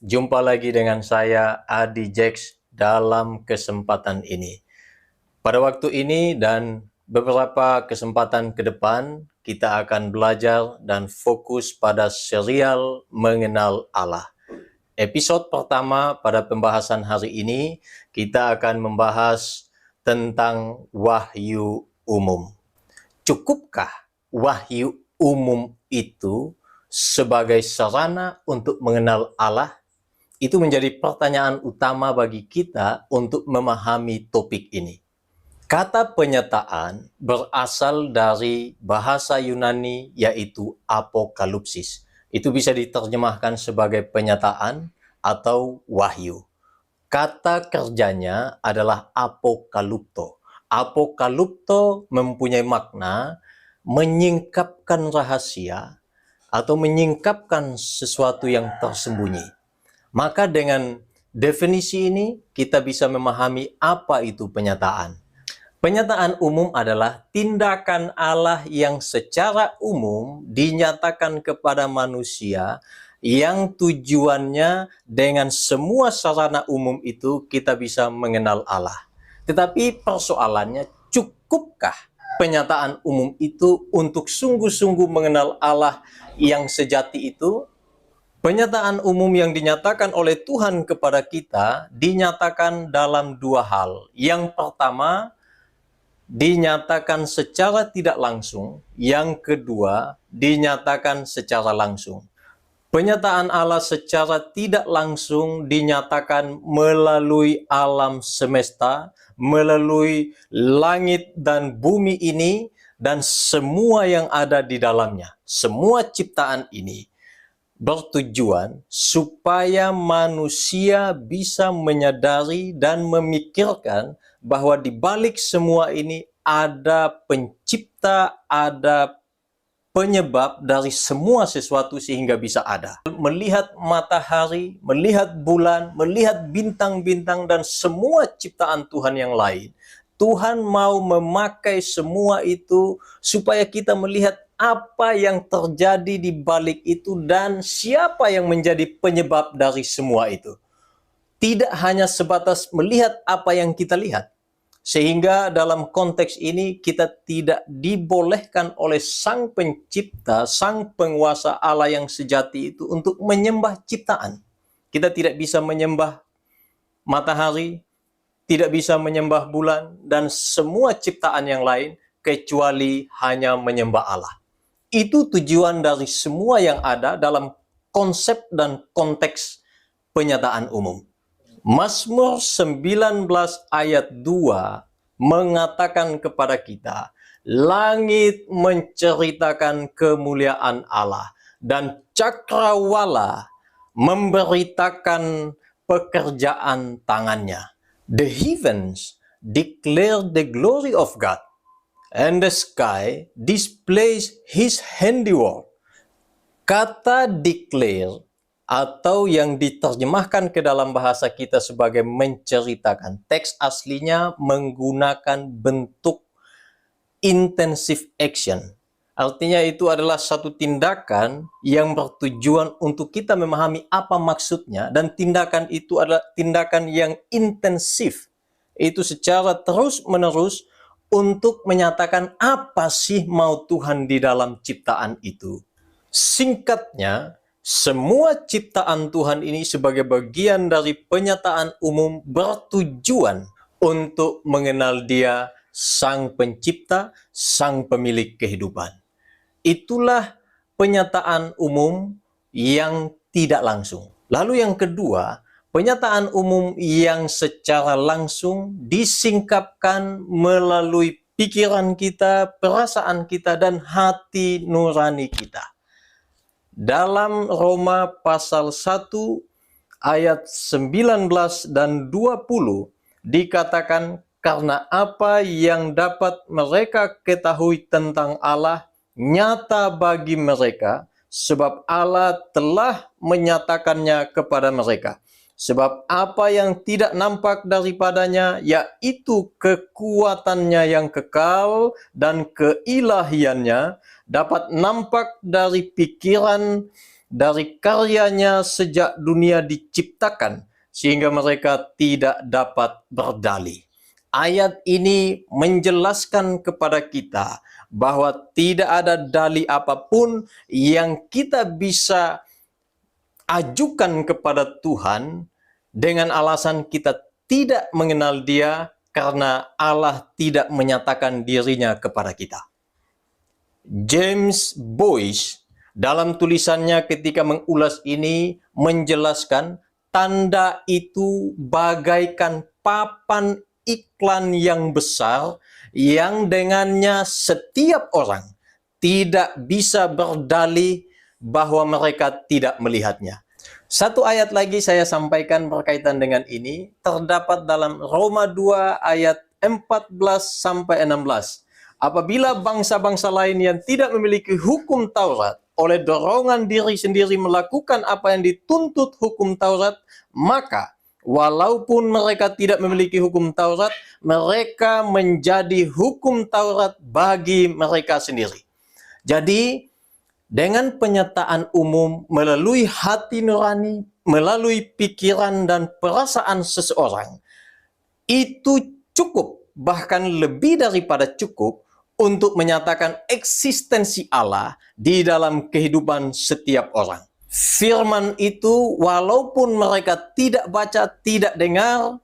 Jumpa lagi dengan saya Adi Jax dalam kesempatan ini. Pada waktu ini dan beberapa kesempatan ke depan, kita akan belajar dan fokus pada serial Mengenal Allah. Episode pertama pada pembahasan hari ini, kita akan membahas tentang wahyu umum. Cukupkah wahyu umum itu sebagai sarana untuk mengenal Allah? Itu menjadi pertanyaan utama bagi kita untuk memahami topik ini. Kata penyataan berasal dari bahasa Yunani yaitu apokalipsis. Itu bisa diterjemahkan sebagai penyataan atau wahyu. Kata kerjanya adalah apokalupto. Apokalupto mempunyai makna menyingkapkan rahasia atau menyingkapkan sesuatu yang tersembunyi. Maka dengan definisi ini kita bisa memahami apa itu penyataan. Penyataan umum adalah tindakan Allah yang secara umum dinyatakan kepada manusia yang tujuannya dengan semua sarana umum itu kita bisa mengenal Allah. Tetapi persoalannya, cukupkah penyataan umum itu untuk sungguh-sungguh mengenal Allah yang sejati itu? Penyataan umum yang dinyatakan oleh Tuhan kepada kita dinyatakan dalam dua hal. Yang pertama, dinyatakan secara tidak langsung. Yang kedua, dinyatakan secara langsung. Penyataan Allah secara tidak langsung dinyatakan melalui alam semesta, melalui langit dan bumi ini, dan semua yang ada di dalamnya. Semua ciptaan ini bertujuan supaya manusia bisa menyadari dan memikirkan bahwa di balik semua ini ada pencipta, ada penyebab dari semua sesuatu sehingga bisa ada. Melihat matahari, melihat bulan, melihat bintang-bintang dan semua ciptaan Tuhan yang lain. Tuhan mau memakai semua itu supaya kita melihat apa yang terjadi di balik itu dan siapa yang menjadi penyebab dari semua itu. Tidak hanya sebatas melihat apa yang kita lihat. Sehingga dalam konteks ini kita tidak dibolehkan oleh Sang Pencipta, Sang Penguasa Allah yang sejati itu untuk menyembah ciptaan. Kita tidak bisa menyembah matahari, tidak bisa menyembah bulan, dan semua ciptaan yang lain kecuali hanya menyembah Allah. Itu tujuan dari semua yang ada dalam konsep dan konteks penyataan umum. Mazmur 19 ayat 2 mengatakan kepada kita, langit menceritakan kemuliaan Allah dan cakrawala memberitakan pekerjaan tangannya. The heavens declare the glory of God, and the sky displays His handiwork. Kata declare atau yang diterjemahkan ke dalam bahasa kita sebagai menceritakan, teks aslinya menggunakan bentuk intensive action. Artinya itu adalah satu tindakan yang bertujuan untuk kita memahami apa maksudnya, dan tindakan itu adalah tindakan yang intensif. Itu secara terus-menerus untuk menyatakan apa sih mau Tuhan di dalam ciptaan itu. Singkatnya, semua ciptaan Tuhan ini sebagai bagian dari penyataan umum bertujuan untuk mengenal Dia, Sang Pencipta, Sang Pemilik kehidupan. Itulah penyataan umum yang tidak langsung. Lalu yang kedua, penyataan umum yang secara langsung disingkapkan melalui pikiran kita, perasaan kita, dan hati nurani kita. Dalam Roma pasal 1 ayat 19 dan 20 dikatakan, karena apa yang dapat mereka ketahui tentang Allah nyata bagi mereka, sebab Allah telah menyatakannya kepada mereka. Sebab apa yang tidak nampak daripadanya, yaitu kekuatannya yang kekal dan keilahiannya, dapat nampak dari pikiran dari karyanya sejak dunia diciptakan, sehingga mereka tidak dapat berdalih. Ayat ini menjelaskan kepada kita bahwa tidak ada dalih apapun yang kita bisa ajukan kepada Tuhan dengan alasan kita tidak mengenal Dia karena Allah tidak menyatakan dirinya kepada kita. James Boyce dalam tulisannya ketika mengulas ini menjelaskan tanda itu bagaikan papan iklan yang besar yang dengannya setiap orang tidak bisa berdalih bahwa mereka tidak melihatnya. Satu ayat lagi saya sampaikan berkaitan dengan ini terdapat dalam Roma 2 ayat 14-16. Apabila bangsa-bangsa lain yang tidak memiliki hukum Taurat oleh dorongan diri sendiri melakukan apa yang dituntut hukum Taurat, maka walaupun mereka tidak memiliki hukum Taurat, mereka menjadi hukum Taurat bagi mereka sendiri. Jadi, dengan penyataan umum melalui hati nurani, melalui pikiran dan perasaan seseorang, itu cukup, bahkan lebih daripada cukup, untuk menyatakan eksistensi Allah di dalam kehidupan setiap orang. Firman itu walaupun mereka tidak baca, tidak dengar,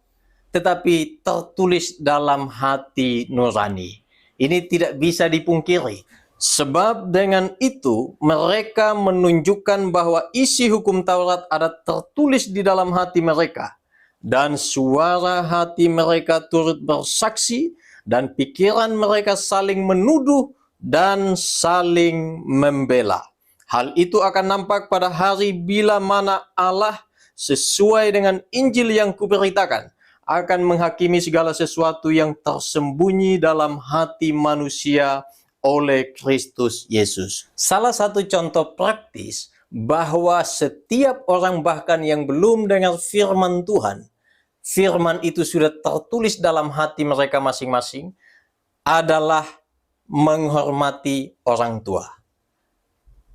tetapi tertulis dalam hati nurani. Ini tidak bisa dipungkiri. Sebab dengan itu mereka menunjukkan bahwa isi hukum Taurat ada tertulis di dalam hati mereka. Dan suara hati mereka turut bersaksi, dan pikiran mereka saling menuduh dan saling membela. Hal itu akan nampak pada hari bila mana Allah sesuai dengan Injil yang kuberitakan akan menghakimi segala sesuatu yang tersembunyi dalam hati manusia oleh Kristus Yesus. Salah satu contoh praktis bahwa setiap orang bahkan yang belum dengar firman Tuhan, firman itu sudah tertulis dalam hati mereka masing-masing, adalah menghormati orang tua.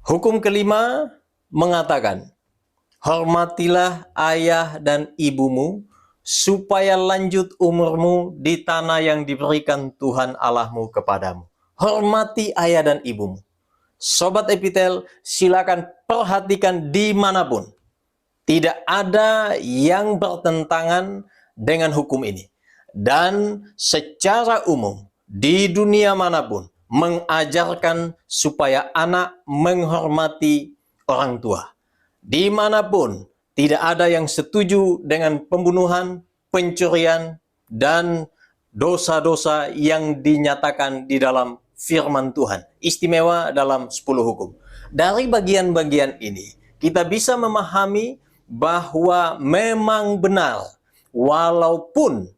Hukum kelima mengatakan, hormatilah ayah dan ibumu, supaya lanjut umurmu di tanah yang diberikan Tuhan Allahmu kepadamu. Hormati ayah dan ibumu. Sobat Epitel, silakan perhatikan dimanapun. Tidak ada yang bertentangan dengan hukum ini. Dan secara umum, di dunia manapun, mengajarkan supaya anak menghormati orang tua. Dimanapun, tidak ada yang setuju dengan pembunuhan, pencurian, dan dosa-dosa yang dinyatakan di dalam firman Tuhan. Istimewa dalam 10 hukum. Dari bagian-bagian ini, kita bisa memahami bahwa memang benar, walaupun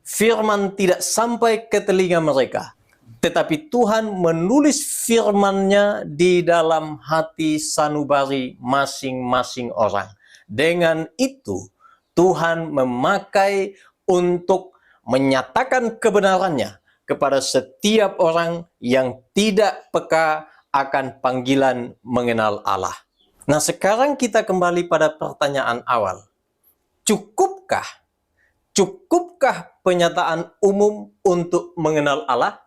firman tidak sampai ke telinga mereka, tetapi Tuhan menulis firman-Nya di dalam hati sanubari masing-masing orang. Dengan itu, Tuhan memakai untuk menyatakan kebenarannya kepada setiap orang yang tidak peka akan panggilan mengenal Allah. Nah, sekarang kita kembali pada pertanyaan awal. Cukupkah penyataan umum untuk mengenal Allah?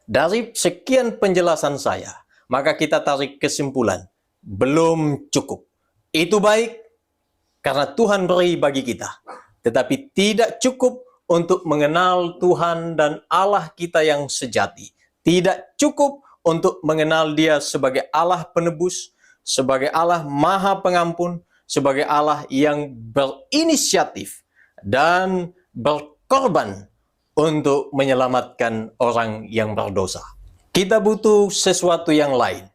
Dari sekian penjelasan saya, maka kita tarik kesimpulan, belum cukup. Itu baik karena Tuhan beri bagi kita, tetapi tidak cukup untuk mengenal Tuhan dan Allah kita yang sejati. Tidak cukup untuk mengenal Dia sebagai Allah penebus, sebagai Allah Maha Pengampun, sebagai Allah yang berinisiatif dan berkorban untuk menyelamatkan orang yang berdosa. Kita butuh sesuatu yang lain.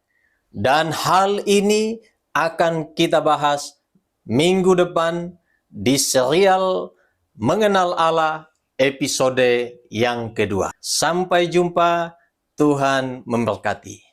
Dan hal ini akan kita bahas minggu depan di serial Mengenal Allah episode yang kedua. Sampai jumpa, Tuhan memberkati.